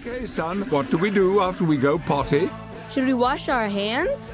Okay, son, what do we do after we go potty? Should we wash our hands?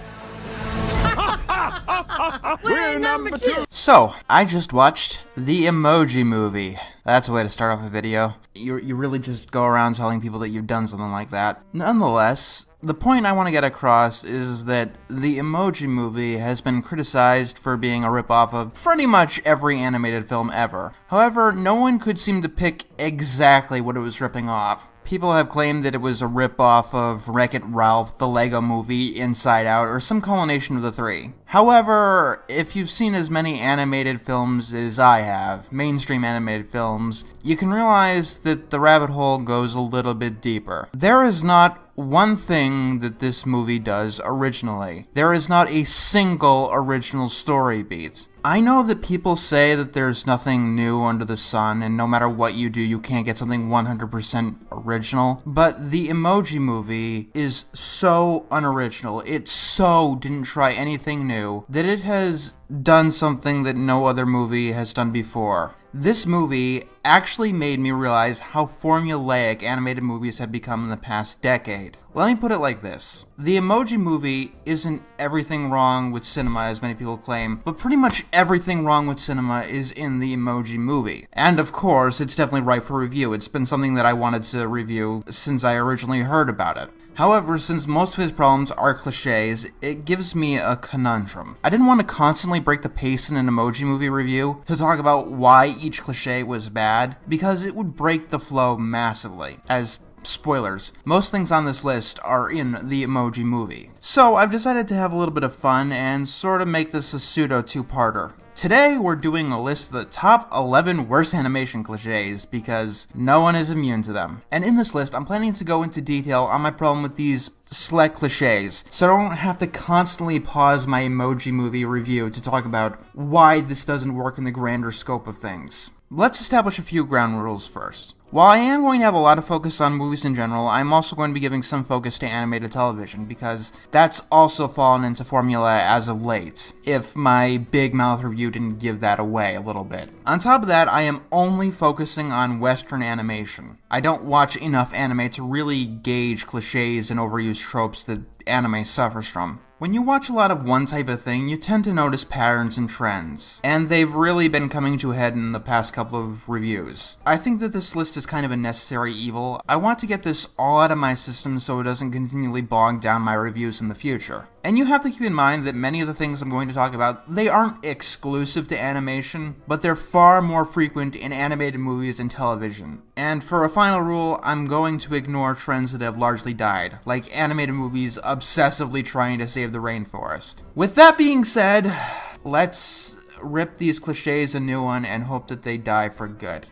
We're number 2! So, I just watched the Emoji Movie. That's a way to start off a video. You really just go around telling people that you've done something like that. Nonetheless, the point I want to get across is that the Emoji Movie has been criticized for being a ripoff of pretty much every animated film ever. However, no one could seem to pick exactly what it was ripping off. People have claimed that it was a ripoff of Wreck-It Ralph, the Lego Movie, Inside Out, or some combination of the three. However, if you've seen as many animated films as I have, mainstream animated films, you can realize that the rabbit hole goes a little bit deeper. There is not one thing that this movie does originally. There is not a single original story beat. I know that people say that there's nothing new under the sun, and no matter what you do, you can't get something 100% original, but the Emoji Movie is so unoriginal, it so didn't try anything new, that it has done something that no other movie has done before. This movie actually made me realize how formulaic animated movies have become in the past decade. Let me put it like this. The Emoji Movie isn't everything wrong with cinema, as many people claim, but pretty much everything wrong with cinema is in the Emoji Movie. And of course, it's definitely ripe for review. It's been something that I wanted to review since I originally heard about it. However, since most of his problems are cliches, it gives me a conundrum. I didn't want to constantly break the pace in an Emoji Movie review to talk about why each cliche was bad, because it would break the flow massively. As spoilers, most things on this list are in the Emoji Movie. So I've decided to have a little bit of fun and sort of make this a pseudo two-parter. Today, we're doing a list of the top 11 worst animation cliches because no one is immune to them. And in this list, I'm planning to go into detail on my problem with these select cliches, so I don't have to constantly pause my Emoji Movie review to talk about why this doesn't work in the grander scope of things. Let's establish a few ground rules first. While I am going to have a lot of focus on movies in general, I'm also going to be giving some focus to animated television, because that's also fallen into formula as of late, if my big mouth review didn't give that away a little bit. On top of that, I am only focusing on Western animation. I don't watch enough anime to really gauge cliches and overused tropes that anime suffers from. When you watch a lot of one type of thing, you tend to notice patterns and trends, and they've really been coming to a head in the past couple of reviews. I think that this list is kind of a necessary evil. I want to get this all out of my system so it doesn't continually bog down my reviews in the future. And you have to keep in mind that many of the things I'm going to talk about, they aren't exclusive to animation, but they're far more frequent in animated movies and television. And for a final rule, I'm going to ignore trends that have largely died, like animated movies obsessively trying to save the rainforest. With that being said, let's rip these cliches a new one and hope that they die for good.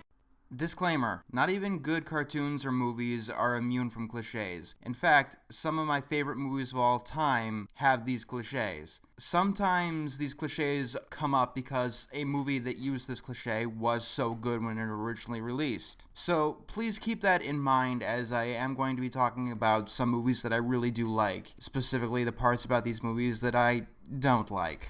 Disclaimer, not even good cartoons or movies are immune from cliches. In fact, some of my favorite movies of all time have these cliches. Sometimes these cliches come up because a movie that used this cliche was so good when it originally released. So please keep that in mind, as I am going to be talking about some movies that I really do like, specifically the parts about these movies that I don't like.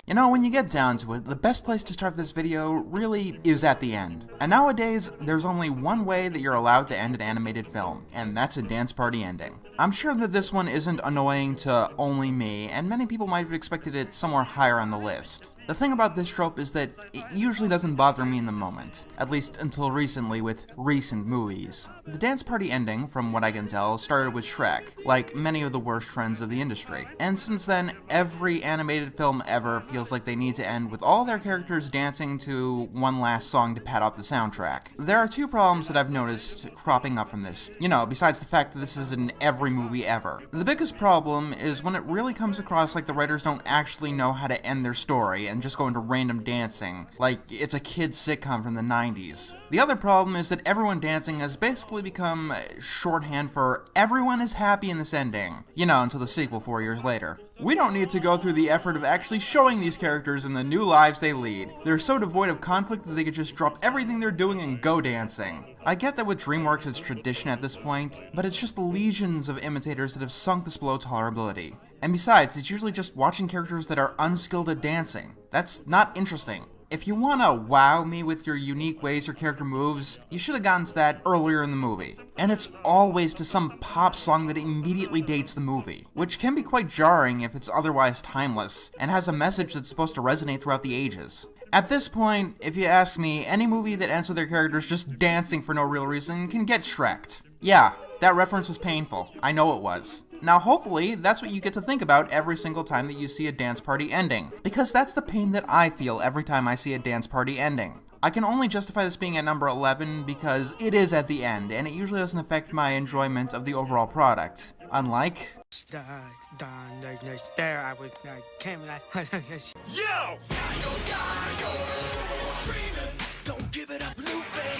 You know, when you get down to it, the best place to start this video really is at the end. And nowadays, there's only one way that you're allowed to end an animated film, and that's a dance party ending. I'm sure that this one isn't annoying to only me, and many people might have expected it somewhere higher on the list. The thing about this trope is that it usually doesn't bother me in the moment, at least until recently with recent movies. The dance party ending, from what I can tell, started with Shrek, like many of the worst trends of the industry. And since then, every animated film ever feels like they need to end with all their characters dancing to one last song to pad out the soundtrack. There are two problems that I've noticed cropping up from this, besides the fact that this is in every movie ever. The biggest problem is when it really comes across like the writers don't actually know how to end their story and just go into random dancing, like it's a kid's sitcom from the 90s. The other problem is that everyone dancing has basically become shorthand for everyone is happy in this ending, until the sequel 4 years later. We don't need to go through the effort of actually showing these characters in the new lives they lead. They're so devoid of conflict that they could just drop everything they're doing and go dancing. I get that with DreamWorks it's tradition at this point, but it's just the legions of imitators that have sunk this below tolerability. And besides, it's usually just watching characters that are unskilled at dancing. That's not interesting. If you want to wow me with your unique ways your character moves, you should have gotten to that earlier in the movie. And it's always to some pop song that immediately dates the movie, which can be quite jarring if it's otherwise timeless, and has a message that's supposed to resonate throughout the ages. At this point, if you ask me, any movie that ends with their characters just dancing for no real reason can get Shrek'd. Yeah, that reference was painful. I know it was. Now hopefully, that's what you get to think about every single time that you see a dance party ending, because that's the pain that I feel every time I see a dance party ending. I can only justify this being at number 11 because it is at the end, and it usually doesn't affect my enjoyment of the overall product. Unlike... Yo!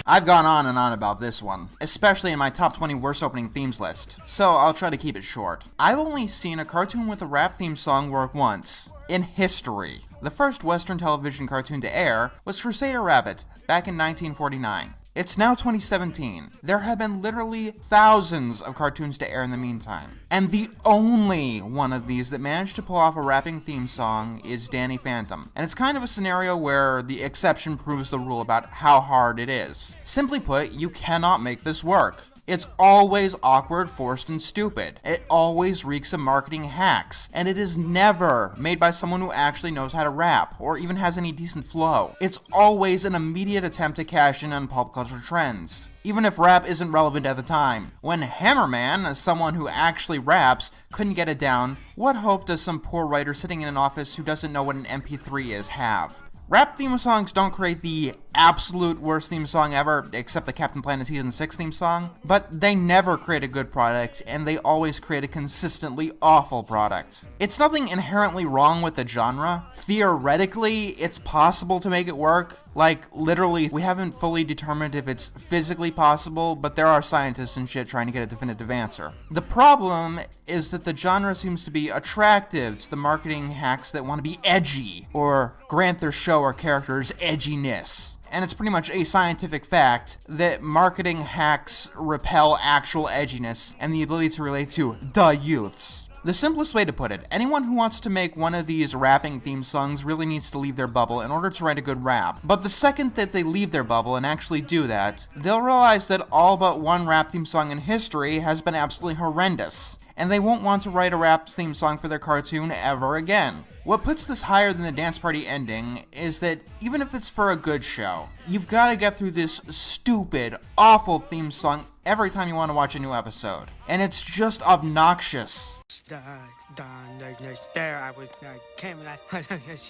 I've gone on and on about this one, especially in my top 20 worst opening themes list, so I'll try to keep it short. I've only seen a cartoon with a rap theme song work once. In history. The first Western television cartoon to air was Crusader Rabbit, back in 1949. It's now 2017. There have been literally thousands of cartoons to air in the meantime. And the only one of these that managed to pull off a rapping theme song is Danny Phantom. And it's kind of a scenario where the exception proves the rule about how hard it is. Simply put, you cannot make this work. It's always awkward, forced, and stupid. It always reeks of marketing hacks, and it is never made by someone who actually knows how to rap, or even has any decent flow. It's always an immediate attempt to cash in on pop culture trends, even if rap isn't relevant at the time. When Hammerman, as someone who actually raps, couldn't get it down, what hope does some poor writer sitting in an office who doesn't know what an MP3 is have? Rap theme songs don't create the absolute worst theme song ever, except the Captain Planet Season 6 theme song, but they never create a good product, and they always create a consistently awful product. It's nothing inherently wrong with the genre. Theoretically, it's possible to make it work. Like, literally, we haven't fully determined if it's physically possible, but there are scientists and shit trying to get a definitive answer. The problem is that the genre seems to be attractive to the marketing hacks that want to be edgy, or grant their show or characters edginess. And it's pretty much a scientific fact that marketing hacks repel actual edginess and the ability to relate to the youths. The simplest way to put it, anyone who wants to make one of these rapping theme songs really needs to leave their bubble in order to write a good rap. But the second that they leave their bubble and actually do that, they'll realize that all but one rap theme song in history has been absolutely horrendous, and they won't want to write a rap theme song for their cartoon ever again. What puts this higher than the dance party ending is that even if it's for a good show, you've got to get through this stupid, awful theme song every time you want to watch a new episode. And it's just obnoxious.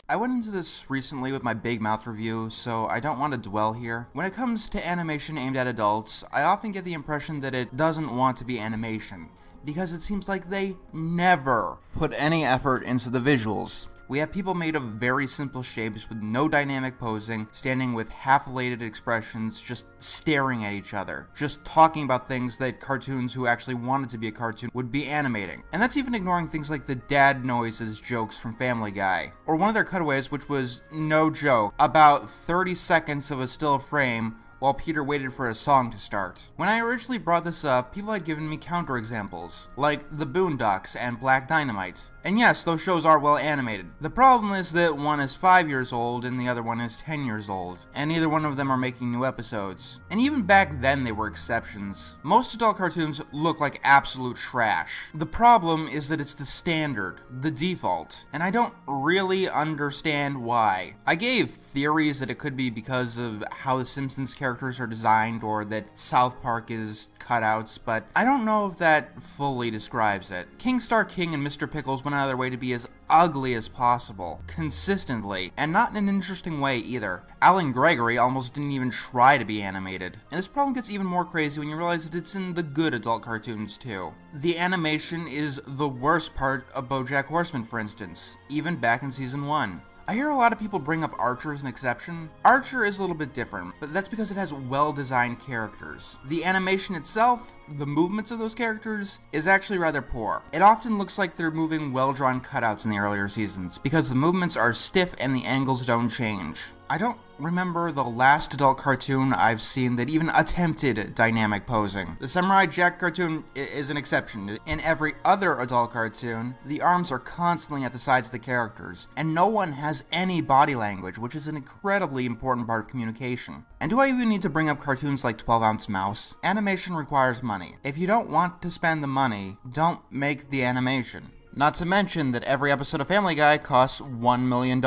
I went into this recently with my Big Mouth review, so I don't want to dwell here. When it comes to animation aimed at adults, I often get the impression that it doesn't want to be animation, because it seems like they never put any effort into the visuals. We have people made of very simple shapes with no dynamic posing, standing with half-elated expressions, just staring at each other, just talking about things that cartoons who actually wanted to be a cartoon would be animating. And that's even ignoring things like the dad noises jokes from Family Guy, or one of their cutaways, which was, no joke, about 30 seconds of a still frame while Peter waited for a song to start. When I originally brought this up, people had given me counterexamples, like The Boondocks and Black Dynamite. And yes, those shows are well animated. The problem is that one is 5 years old and the other one is 10 years old, and neither one of them are making new episodes. And even back then they were exceptions. Most adult cartoons look like absolute trash. The problem is that it's the standard, the default, and I don't really understand why. I gave theories that it could be because of how The Simpsons characters are designed or that South Park is cutouts, but I don't know if that fully describes it. King Star King and Mr. Pickles went out of their way to be as ugly as possible, consistently, and not in an interesting way either. Alan Gregory almost didn't even try to be animated. And this problem gets even more crazy when you realize that it's in the good adult cartoons too. The animation is the worst part of BoJack Horseman, for instance, even back in season 1. I hear a lot of people bring up Archer as an exception. Archer is a little bit different, but that's because it has well-designed characters. The animation itself, the movements of those characters, is actually rather poor. It often looks like they're moving well-drawn cutouts in the earlier seasons, because the movements are stiff and the angles don't change. I don't remember the last adult cartoon I've seen that even attempted dynamic posing. The Samurai Jack cartoon is an exception. In every other adult cartoon, the arms are constantly at the sides of the characters, and no one has any body language, which is an incredibly important part of communication. And do I even need to bring up cartoons like 12-Ounce Mouse? Animation requires money. If you don't want to spend the money, don't make the animation. Not to mention that every episode of Family Guy costs $1 million.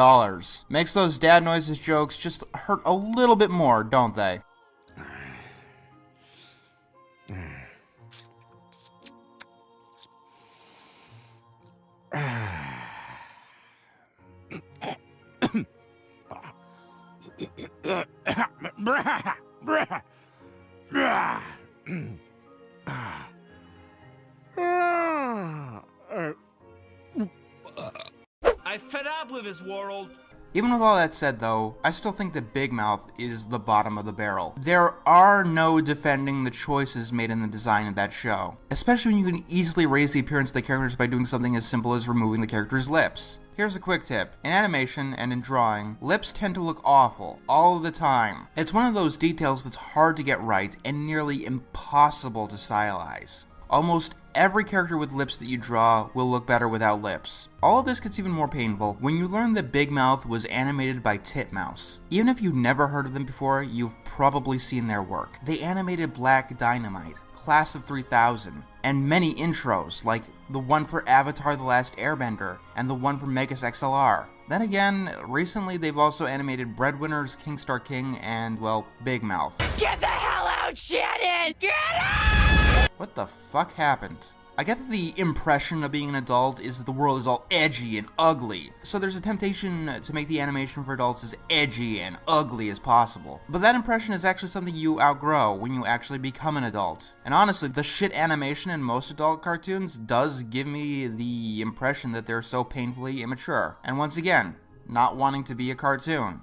Makes those dad noises jokes just hurt a little bit more, don't they? I fed up with this world. Even with all that said though, I still think that Big Mouth is the bottom of the barrel. There are no defending the choices made in the design of that show. Especially when you can easily raise the appearance of the characters by doing something as simple as removing the character's lips. Here's a quick tip. In animation and in drawing, lips tend to look awful all the time. It's one of those details that's hard to get right and nearly impossible to stylize. Almost every character with lips that you draw will look better without lips. All of this gets even more painful when you learn that Big Mouth was animated by Titmouse. Even if you've never heard of them before, you've probably seen their work. They animated Black Dynamite, Class of 3000, and many intros, like the one for Avatar The Last Airbender, and the one for Megas XLR. Then again, recently they've also animated Breadwinners, King Star King, and, well, Big Mouth. Get the hell out, Shannon! Get out! What the fuck happened? I get that the impression of being an adult is that the world is all edgy and ugly, so there's a temptation to make the animation for adults as edgy and ugly as possible. But that impression is actually something you outgrow when you actually become an adult. And honestly, the shit animation in most adult cartoons does give me the impression that they're so painfully immature. And once again, not wanting to be a cartoon.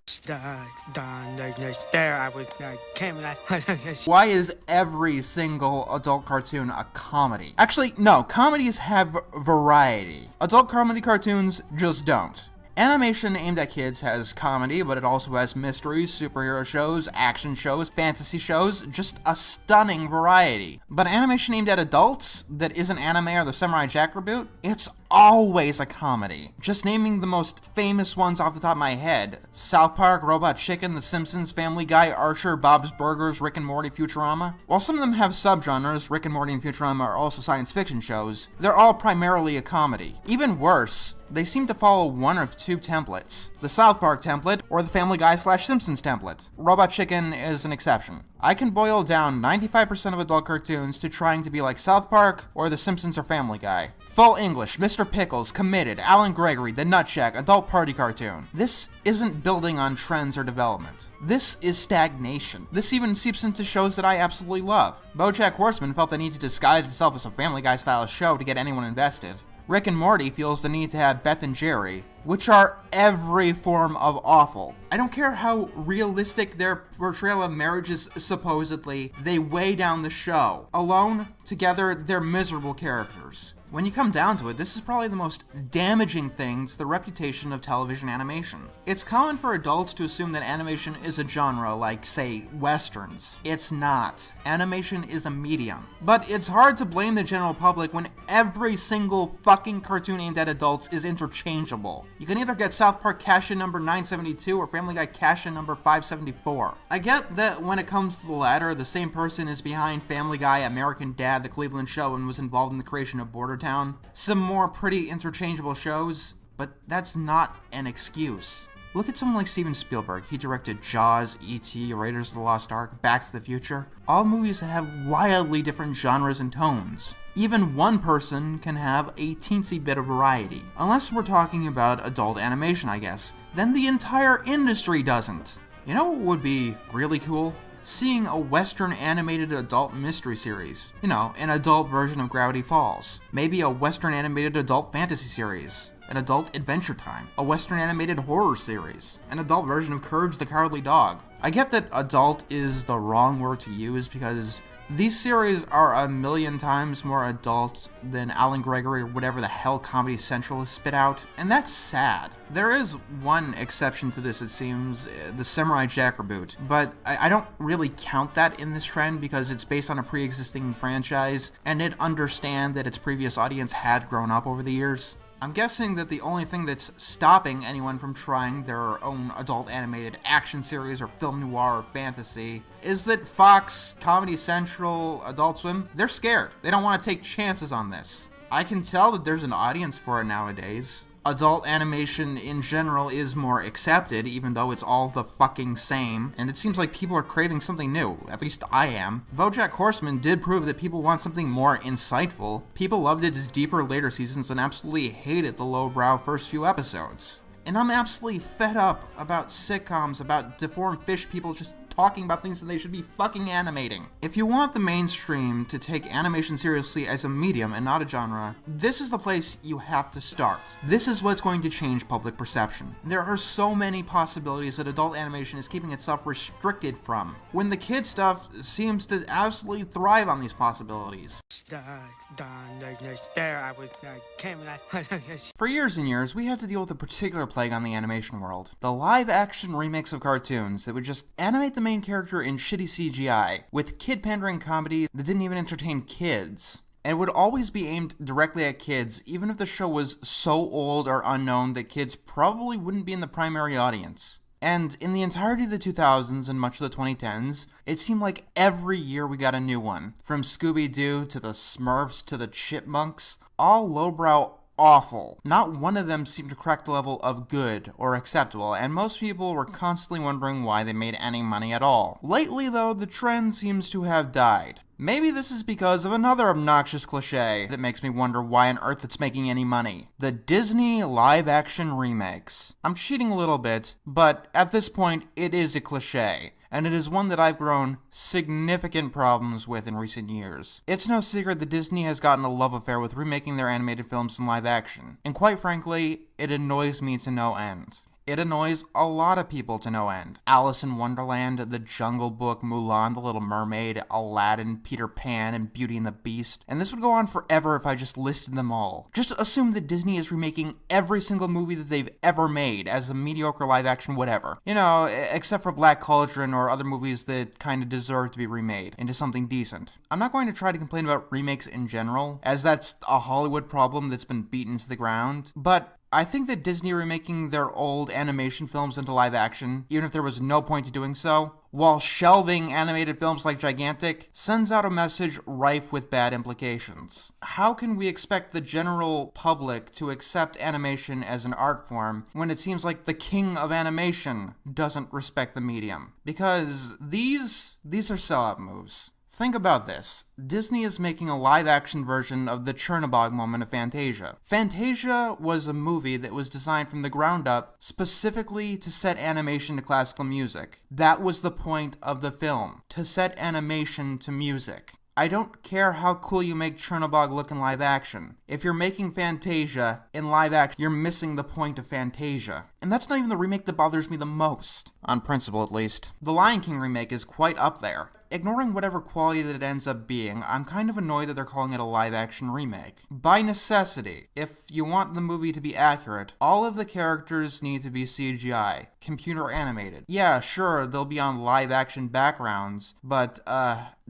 Why is every single adult cartoon a comedy? Actually, no, comedies have variety. Adult comedy cartoons just don't. Animation aimed at kids has comedy, but it also has mysteries, superhero shows, action shows, fantasy shows, just a stunning variety. But animation aimed at adults that isn't anime or the Samurai Jack reboot, it's always a comedy. Just naming the most famous ones off the top of my head: South Park, Robot Chicken, The Simpsons, Family Guy, Archer, Bob's Burgers, Rick and Morty, Futurama. While some of them have subgenres, Rick and Morty and Futurama are also science fiction shows, they're all primarily a comedy. Even worse, they seem to follow one of two templates: the South Park template or the Family Guy / Simpsons template. Robot Chicken is an exception. I can boil down 95% of adult cartoons to trying to be like South Park or The Simpsons or Family Guy. Full English, Mr. Pickles, Committed, Alan Gregory, The Nut Shack, adult party cartoon. This isn't building on trends or development. This is stagnation. This even seeps into shows that I absolutely love. BoJack Horseman felt the need to disguise itself as a Family Guy style show to get anyone invested. Rick and Morty feels the need to have Beth and Jerry, which are every form of awful. I don't care how realistic their portrayal of marriage is supposedly, they weigh down the show. Alone, together, they're miserable characters. When you come down to it, this is probably the most damaging thing to the reputation of television animation. It's common for adults to assume that animation is a genre like, say, westerns. It's not. Animation is a medium. But it's hard to blame the general public when every single fucking cartoon aimed at adults is interchangeable. You can either get South Park cash-in number 972 or Family Guy cash-in number 574. I get that when it comes to the latter, the same person is behind Family Guy, American Dad, The Cleveland Show, and was involved in the creation of Border Town. Some more pretty interchangeable shows, but that's not an excuse. Look at someone like Steven Spielberg. He directed Jaws, E.T., Raiders of the Lost Ark, Back to the Future. All movies that have wildly different genres and tones. Even one person can have a teensy bit of variety. Unless we're talking about adult animation, I guess. Then the entire industry doesn't. You know what would be really cool? Seeing a Western animated adult mystery series. You know, an adult version of Gravity Falls. Maybe a Western animated adult fantasy series. An adult Adventure Time. A Western animated horror series. An adult version of Courage the Cowardly Dog. I get that adult is the wrong word to use because these series are a million times more adult than Alan Gregory or whatever the hell Comedy Central has spit out, and that's sad. There is one exception to this, it seems, the Samurai Jack reboot, but I don't really count that in this trend because it's based on a pre-existing franchise, and it understands that its previous audience had grown up over the years. I'm guessing that the only thing that's stopping anyone from trying their own adult animated action series or film noir or fantasy is that Fox, Comedy Central, Adult Swim, they're scared. They don't want to take chances on this. I can tell that there's an audience for it nowadays. Adult animation in general is more accepted, even though it's all the fucking same, and it seems like people are craving something new. At least I am. BoJack Horseman did prove that people want something more insightful. People loved its deeper later seasons and absolutely hated the lowbrow first few episodes. And I'm absolutely fed up about sitcoms, about deformed fish people just talking about things that they should be fucking animating. If you want the mainstream to take animation seriously as a medium and not a genre, this is the place you have to start. This is what's going to change public perception. There are so many possibilities that adult animation is keeping itself restricted from, when the kid stuff seems to absolutely thrive on these possibilities. For years and years, we had to deal with a particular plague on the animation world. The live-action remakes of cartoons that would just animate the main character in shitty CGI, with kid-pandering comedy that didn't even entertain kids. And it would always be aimed directly at kids, even if the show was so old or unknown that kids probably wouldn't be in the primary audience. And in the entirety of the 2000s and much of the 2010s, it seemed like every year we got a new one. From Scooby-Doo to the Smurfs to the Chipmunks, all lowbrow awful. Not one of them seemed to crack the level of good or acceptable, and most people were constantly wondering why they made any money at all. Lately, though, the trend seems to have died. Maybe this is because of another obnoxious cliche that makes me wonder why on earth it's making any money. The Disney live-action remakes. I'm cheating a little bit, but at this point, it is a cliche. And it is one that I've grown significant problems with in recent years. It's no secret that Disney has gotten a love affair with remaking their animated films in live action, and quite frankly, it annoys me to no end. It annoys a lot of people to no end. Alice in Wonderland, The Jungle Book, Mulan, The Little Mermaid, Aladdin, Peter Pan, and Beauty and the Beast. And this would go on forever if I just listed them all. Just assume that Disney is remaking every single movie that they've ever made as a mediocre live action whatever. You know, except for Black Cauldron or other movies that kind of deserve to be remade into something decent. I'm not going to try to complain about remakes in general, as that's a Hollywood problem that's been beaten to the ground, but I think that Disney remaking their old animation films into live action, even if there was no point to doing so, while shelving animated films like Gigantic, sends out a message rife with bad implications. How can we expect the general public to accept animation as an art form when it seems like the king of animation doesn't respect the medium? Because these are sellout moves. Think about this. Disney is making a live-action version of the Chernobog moment of Fantasia. Fantasia was a movie that was designed from the ground up specifically to set animation to classical music. That was the point of the film, to set animation to music. I don't care how cool you make Chernobog look in live action. If you're making Fantasia in live action, you're missing the point of Fantasia. And that's not even the remake that bothers me the most. On principle, at least. The Lion King remake is quite up there. Ignoring whatever quality that it ends up being, I'm kind of annoyed that they're calling it a live-action remake. By necessity, if you want the movie to be accurate, all of the characters need to be CGI, computer animated. Yeah, sure, they'll be on live-action backgrounds, but,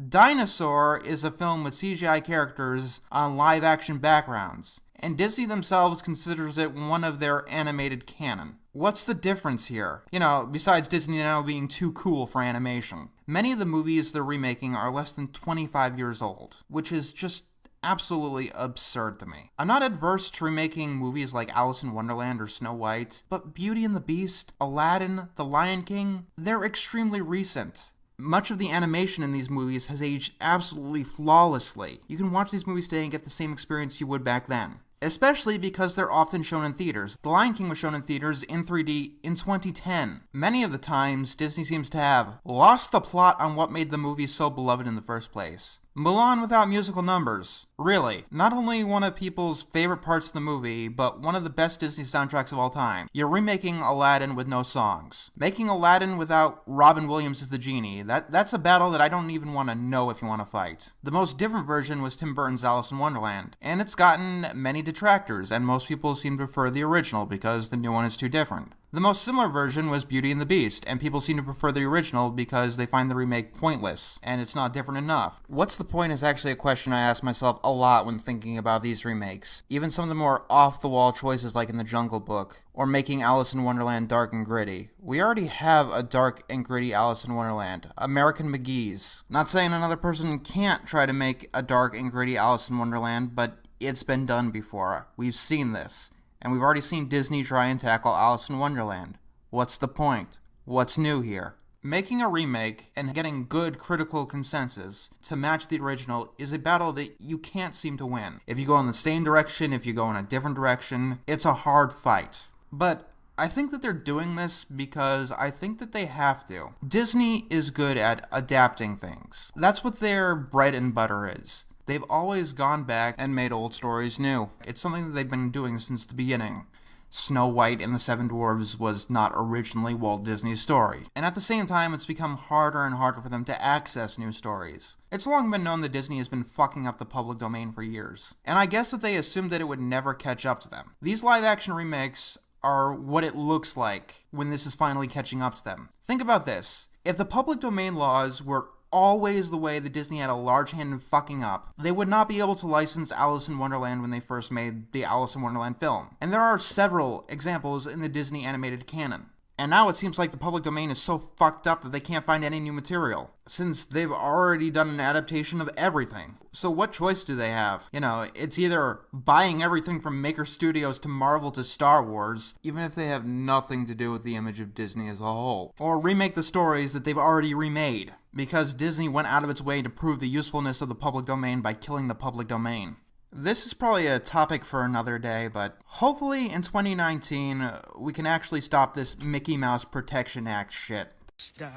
Dinosaur is a film with CGI characters on live-action backgrounds, and Disney themselves considers it one of their animated canon. What's the difference here? You know, besides Disney now being too cool for animation. Many of the movies they're remaking are less than 25 years old, which is just absolutely absurd to me. I'm not adverse to remaking movies like Alice in Wonderland or Snow White, but Beauty and the Beast, Aladdin, The Lion King, they're extremely recent. Much of the animation in these movies has aged absolutely flawlessly. You can watch these movies today and get the same experience you would back then. Especially because they're often shown in theaters. The Lion King was shown in theaters in 3D in 2010. Many of the times, Disney seems to have lost the plot on what made the movie so beloved in the first place. Mulan without musical numbers. Really. Not only one of people's favorite parts of the movie, but one of the best Disney soundtracks of all time. You're remaking Aladdin with no songs. Making Aladdin without Robin Williams as the genie, that's a battle that I don't even want to know if you want to fight. The most different version was Tim Burton's Alice in Wonderland, and it's gotten many detractors, and most people seem to prefer the original because the new one is too different. The most similar version was Beauty and the Beast, and people seem to prefer the original because they find the remake pointless, and it's not different enough. What's the point is actually a question I ask myself a lot when thinking about these remakes. Even some of the more off-the-wall choices like in The Jungle Book, or making Alice in Wonderland dark and gritty. We already have a dark and gritty Alice in Wonderland, American McGee's. Not saying another person can't try to make a dark and gritty Alice in Wonderland, but it's been done before. We've seen this. And we've already seen Disney try and tackle Alice in Wonderland. What's the point? What's new here? Making a remake and getting good critical consensus to match the original is a battle that you can't seem to win. If you go in the same direction, if you go in a different direction, it's a hard fight. But I think that they're doing this because I think that they have to. Disney is good at adapting things. That's what their bread and butter is. They've always gone back and made old stories new. It's something that they've been doing since the beginning. Snow White and the Seven Dwarfs was not originally Walt Disney's story. And at the same time, it's become harder and harder for them to access new stories. It's long been known that Disney has been fucking up the public domain for years. And I guess that they assumed that it would never catch up to them. These live-action remakes are what it looks like when this is finally catching up to them. Think about this. If the public domain laws were always the way that Disney had a large hand in fucking up, they would not be able to license Alice in Wonderland when they first made the Alice in Wonderland film. And there are several examples in the Disney animated canon. And now it seems like the public domain is so fucked up that they can't find any new material, since they've already done an adaptation of everything. So what choice do they have? You know, it's either buying everything from Maker Studios to Marvel to Star Wars, even if they have nothing to do with the image of Disney as a whole, or remake the stories that they've already remade, because Disney went out of its way to prove the usefulness of the public domain by killing the public domain. This is probably a topic for another day, but hopefully in 2019, we can actually stop this Mickey Mouse Protection Act shit. The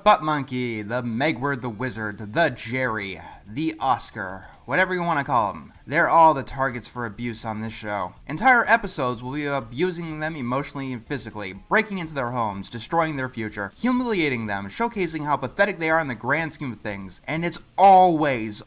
Butt Monkey, the Megward the Wizard, the Jerry, the Oscar, whatever you want to call them. They're all the targets for abuse on this show. Entire episodes will be abusing them emotionally and physically, breaking into their homes, destroying their future, humiliating them, showcasing how pathetic they are in the grand scheme of things. And it's always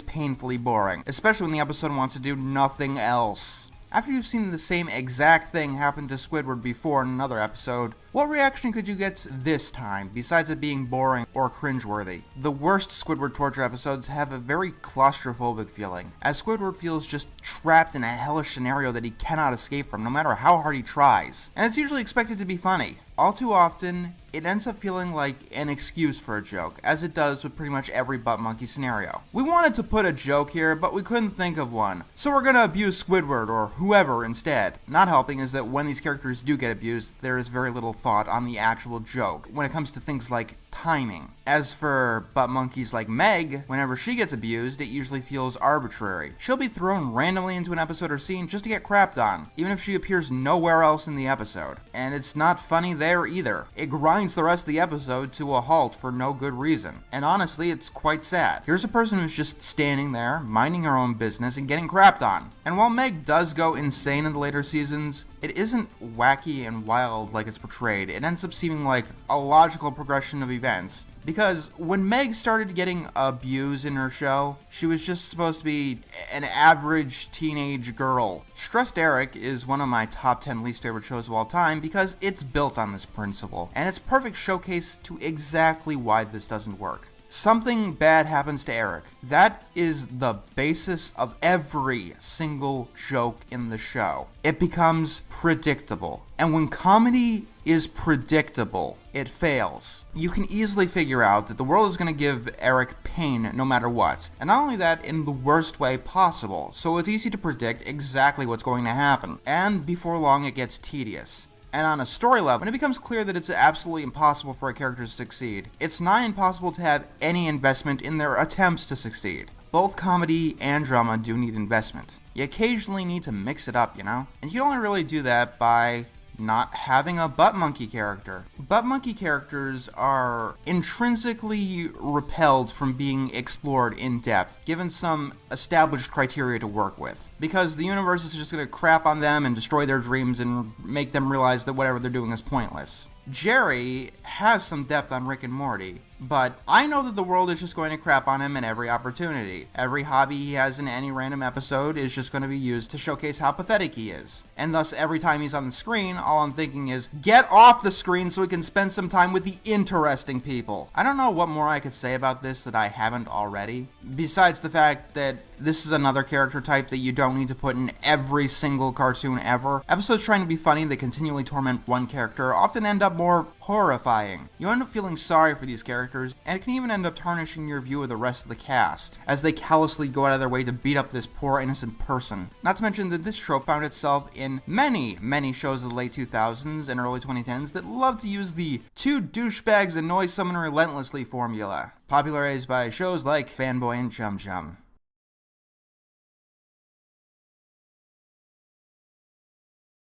painfully boring, especially when the episode wants to do nothing else. After you've seen the same exact thing happen to Squidward before in another episode, what reaction could you get this time, besides it being boring or cringeworthy? The worst Squidward torture episodes have a very claustrophobic feeling, as Squidward feels just trapped in a hellish scenario that he cannot escape from, no matter how hard he tries. And it's usually expected to be funny. All too often, it ends up feeling like an excuse for a joke, as it does with pretty much every Butt Monkey scenario. We wanted to put a joke here, but we couldn't think of one, so we're gonna abuse Squidward or whoever instead. Not helping is that when these characters do get abused, there is very little thought on the actual joke, when it comes to things like timing. As for butt monkeys like Meg, whenever she gets abused, it usually feels arbitrary. She'll be thrown randomly into an episode or scene just to get crapped on, even if she appears nowhere else in the episode. And it's not funny there either. It grinds the rest of the episode to a halt for no good reason. And honestly, it's quite sad. Here's a person who's just standing there, minding her own business, and getting crapped on. And while Meg does go insane in the later seasons, it isn't wacky and wild like it's portrayed. It ends up seeming like a logical progression of events. Because when Meg started getting abused in her show, she was just supposed to be an average teenage girl. Stressed Eric is one of my top 10 least favorite shows of all time because it's built on this principle, and it's a perfect showcase to exactly why this doesn't work. Something bad happens to Eric. That is the basis of every single joke in the show. It becomes predictable. And when comedy is predictable, it fails. You can easily figure out that the world is going to give Eric pain no matter what. And not only that, in the worst way possible. So it's easy to predict exactly what's going to happen. And before long, it gets tedious. And on a story level, when it becomes clear that it's absolutely impossible for a character to succeed, it's nigh impossible to have any investment in their attempts to succeed. Both comedy and drama do need investment. You occasionally need to mix it up, you know? And you can only really do that by not having a butt monkey character. Butt monkey characters are intrinsically repelled from being explored in depth, given some established criteria to work with. Because the universe is just going to crap on them and destroy their dreams and make them realize that whatever they're doing is pointless. Jerry has some depth on Rick and Morty, but I know that the world is just going to crap on him in every opportunity. Every hobby he has in any random episode is just going to be used to showcase how pathetic he is. And thus, every time he's on the screen, all I'm thinking is, get off the screen so we can spend some time with the interesting people. I don't know what more I could say about this that I haven't already, besides the fact that this is another character type that you don't need to put in every single cartoon ever. Episodes trying to be funny that continually torment one character often end up more horrifying. You end up feeling sorry for these characters, and it can even end up tarnishing your view of the rest of the cast, as they callously go out of their way to beat up this poor innocent person. Not to mention that this trope found itself in many shows of the late 2000s and early 2010s that love to use the two douchebags annoy someone relentlessly formula, popularized by shows like Fanboy and Chum Chum.